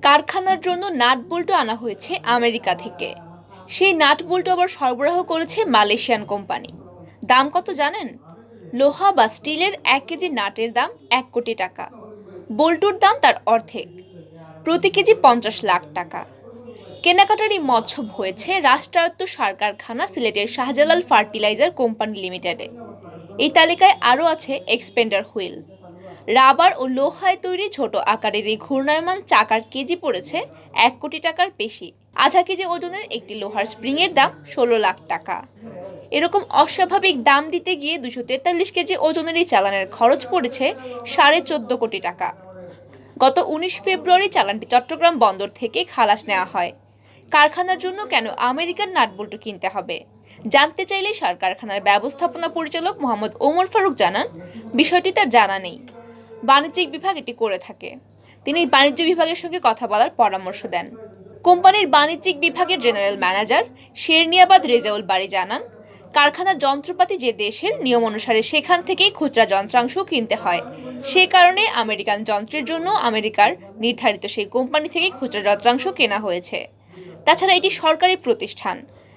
কারখানার জন্য নাট বল্টু আনা হয়েছে আমেরিকা থেকে। সেই নাট বল্টু আবার সরবরাহ করেছে মালয়েশিয়ান কোম্পানি। দাম কত জানেন? লোহা বা স্টিলের 1 কেজি নাটের দাম 1 কোটি টাকা। বল্টুর দাম তার অর্ধেক, প্রতি কেজি 50 লাখ টাকা। কেনাকাটারই মৎসব হয়েছে রাষ্ট্রায়ত্ত সার কারখানা সিলেটের শাহজালাল ফার্টিলাইজার কোম্পানি লিমিটেডে। এই তালিকায় আরও আছে এক্সপেন্ডার হুইল। রাবার ও লোহায় তৈরি ছোট আকারের এই ঘূর্ণায়মান চাকার কেজি পড়েছে 1 কোটি টাকার বেশি। আধা কেজি ওজনের একটি লোহার স্প্রিংয়ের দাম 16 লাখ টাকা। এরকম অস্বাভাবিক দাম দিতে গিয়ে 243 কেজি ওজনের এই চালানের খরচ পড়েছে 14.5 কোটি টাকা। গত 19 ফেব্রুয়ারি চালানটি চট্টগ্রাম বন্দর থেকে খালাস নেওয়া হয়। কারখানার জন্য কেন আমেরিকান নাটবল্টু কিনতে হবে জানতে চাইলে সার কারখানার ব্যবস্থাপনা পরিচালক মোহাম্মদ ওমর ফারুক জানান, বিষয়টি তার জানা নেই। বাণিজ্যিক বিভাগ এটি করে থাকে। তিনি বাণিজ্য বিভাগের সঙ্গে কথা বলার পরামর্শ দেন। কোম্পানির বাণিজ্যিক বিভাগের জেনারেল ম্যানেজার শেরনিয়াবাদ রেজাউল বারী জানান, কারখানার যন্ত্রপাতি যে দেশের নিয়ম অনুসারে সেখান থেকেই খুচরা যন্ত্রাংশ কিনতে হয়। সে কারণে আমেরিকান যন্ত্রের জন্য আমেরিকার নির্ধারিত সেই কোম্পানি থেকেই খুচরা যন্ত্রাংশ কেনা হয়েছে। তাছাড়া এটি সরকারি প্রতিষ্ঠান,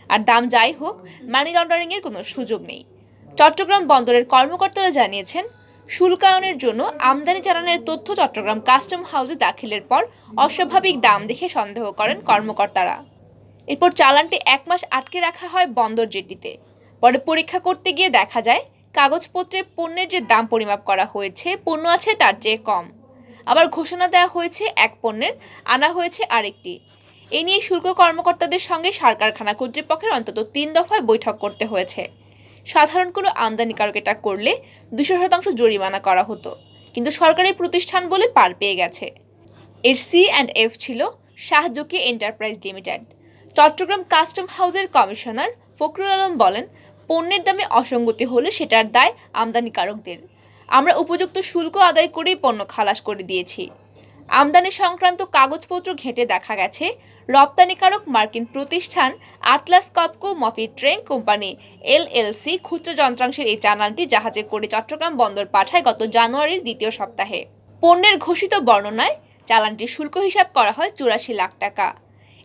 আর দাম যাই হোক, মানি লন্ডারিংয়ের কোনো সুযোগ নেই। চট্টগ্রাম বন্দরের কর্মকর্তারা জানিয়েছেন, শুল্কায়নের জন্য আমদানি চালানের তথ্য চট্টগ্রাম কাস্টম হাউসে দাখিলের পর অস্বাভাবিক দাম দেখে সন্দেহ করেন কর্মকর্তারা। এরপর চালানটি 1 মাস আটকে রাখা হয় বন্দর জেটিতে। পরে পরীক্ষা করতে গিয়ে দেখা যায় কাগজপত্রে পণ্যের যে দাম পরিমাপ করা হয়েছে, পণ্য আছে তার চেয়ে কম। আবার ঘোষণা দেওয়া হয়েছে এক পণ্যের, আনা হয়েছে আরেকটি। এ নিয়ে শুল্ক কর্মকর্তাদের সঙ্গে সার কারখানা কর্তৃপক্ষের অন্তত 3 দফায় বৈঠক করতে হয়েছে। সাধারণ কোনো আমদানিকারক এটা করলে 200% জরিমানা করা হতো, কিন্তু সরকারি প্রতিষ্ঠান বলে পার পেয়ে গেছে। এর C&F ছিল শাহজকি এন্টারপ্রাইজ লিমিটেড। চট্টগ্রাম কাস্টম হাউসের কমিশনার ফখরুল আলম বলেন, পণ্যের দামে অসঙ্গতি হলে সেটার দায় আমদানিকারকদের। আমরা উপযুক্ত শুল্ক আদায় করেই পণ্য খালাস করে দিয়েছি। আমদানি সংক্রান্ত কাগজপত্র ঘেঁটে দেখা গেছে, রপ্তানিকারক মার্কিন প্রতিষ্ঠান আটলাস কপকো মফি ট্রেং কোম্পানি LLC খুচরা যন্ত্রাংশের এই চালানটি জাহাজে করে চট্টগ্রাম বন্দর পাঠায় গত জানুয়ারির 2য় সপ্তাহে। পণ্যের ঘোষিত বর্ণনায় চালানটির শুল্ক হিসাব করা হয় 84 লাখ টাকা।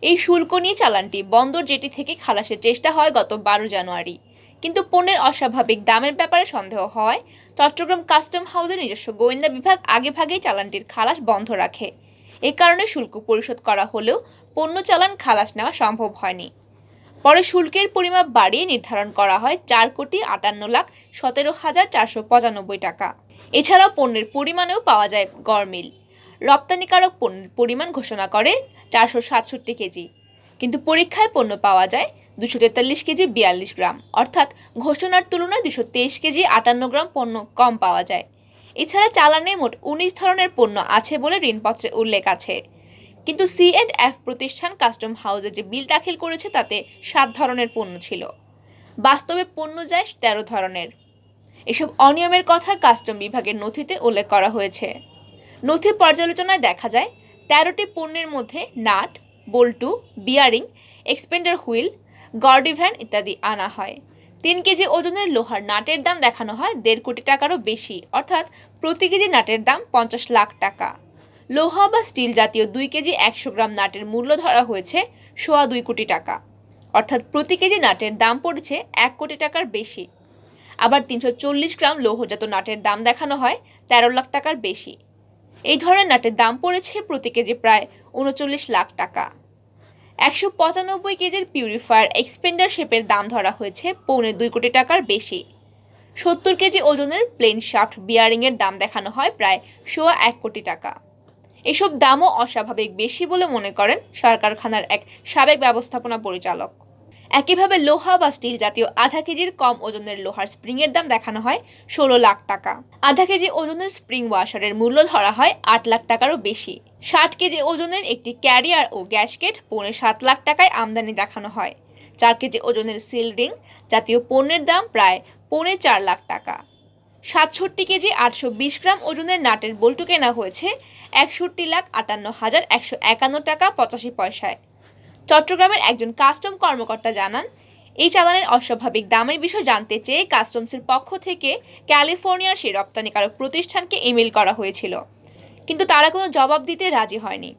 এই শুল্ক নিয়ে চালানটি বন্দর জেটি থেকে খালাসের চেষ্টা হয় গত 12 জানুয়ারি, কিন্তু পণ্যের অস্বাভাবিক দামের ব্যাপারে সন্দেহ হওয়ায় চট্টগ্রাম কাস্টম হাউসের নিজস্ব গোয়েন্দা বিভাগ আগেভাগেই চালানটির খালাস বন্ধ রাখে। এ কারণে শুল্ক পরিশোধ করা হলেও পণ্য চালান খালাস নেওয়া সম্ভব হয়নি। পরে শুল্কের পরিমাপ বাড়িয়ে নির্ধারণ করা হয় 4,58,17,495 টাকা। এছাড়াও পণ্যের পরিমাণেও পাওয়া যায় গরমিল। রপ্তানিকারক পণ্যের পরিমাণ ঘোষণা করে 467 কেজি, কিন্তু পরীক্ষায় পণ্য পাওয়া যায় 243 কেজি 42 গ্রাম, অর্থাৎ ঘোষণার তুলনায় 223 কেজি 58 গ্রাম পণ্য কম পাওয়া যায়। এছাড়া চালানে মোট 19 ধরনের পণ্য আছে বলে ঋণপত্রে উল্লেখ আছে, কিন্তু C&F প্রতিষ্ঠান কাস্টম হাউসে যে বিল দাখিল করেছে তাতে 7 ধরনের পণ্য ছিল। বাস্তবে পণ্য যায় 13 ধরনের। এসব অনিয়মের কথা কাস্টম বিভাগের নথিতে উল্লেখ করা হয়েছে। নথি পর্যালোচনায় দেখা যায় 13টি পণ্যের মধ্যে নাট, বল্টু, বিয়ারিং, এক্সপেন্ডার হুইল, গর্ডিভ্যান ইত্যাদি আনা হয়। 3 কেজি ওজনের লোহার নাটের দাম দেখানো হয় 1.5 কোটি টাকারও বেশি, অর্থাৎ প্রতি কেজি নাটের দাম 50 লাখ টাকা। লোহা বা স্টিল জাতীয় 2 কেজি 100 গ্রাম নাটের মূল্য ধরা হয়েছে 2.25 কোটি টাকা, অর্থাৎ প্রতি কেজি নাটের দাম পড়েছে 1 কোটি টাকার বেশি। আবার 340 গ্রাম লৌহজাত নাটের দাম দেখানো হয় 13 লাখ টাকার বেশি। এই ধরনের নাটের দাম পড়েছে প্রতি কেজি প্রায় 39 লাখ টাকা। 195 কেজির পিউরিফায়ার এক্সপেন্ডার শেপের দাম ধরা হয়েছে 2.25 কোটি টাকার বেশি। 70 কেজি ওজনের প্লেন শাফট বিয়ারিংয়ের দাম দেখানো হয় প্রায় 1.25 কোটি টাকা। এসব দামও অস্বাভাবিক বেশি বলে মনে করেন সার কারখানার এক সাবেক ব্যবস্থাপনা পরিচালক। একইভাবে লোহা বা স্টিল জাতীয় আধা কেজির কম ওজনের লোহার স্প্রিংয়ের দাম দেখানো হয় 16 লাখ টাকা। আধা কেজি ওজনের স্প্রিং ওয়াশারের মূল্য ধরা হয় 8 লাখ টাকারও বেশি। 60 কেজি ওজনের একটি ক্যারিয়ার ও গ্যাসকেট 7.5 লাখ টাকায় আমদানি দেখানো হয়। 4 কেজি ওজনের সিল রিং জাতীয় পণ্যের দাম প্রায় 4.5 লাখ টাকা। 67 কেজি 820 গ্রাম ওজনের নাটের বল্টু কেনা হয়েছে 61,58,151 টাকা 85 পয়সায়। চট্টগ্রামের একজন কাস্টম কর্মকর্তা জানান, এই চালানের অস্বাভাবিক দামের বিষয় জানতে চেয়ে কাস্টমসের পক্ষ থেকে ক্যালিফোর্নিয়ার সেই রপ্তানিকারক প্রতিষ্ঠানকে ইমেল করা হয়েছিল, কিন্তু তারা কোনো জবাব দিতে রাজি হয়নি।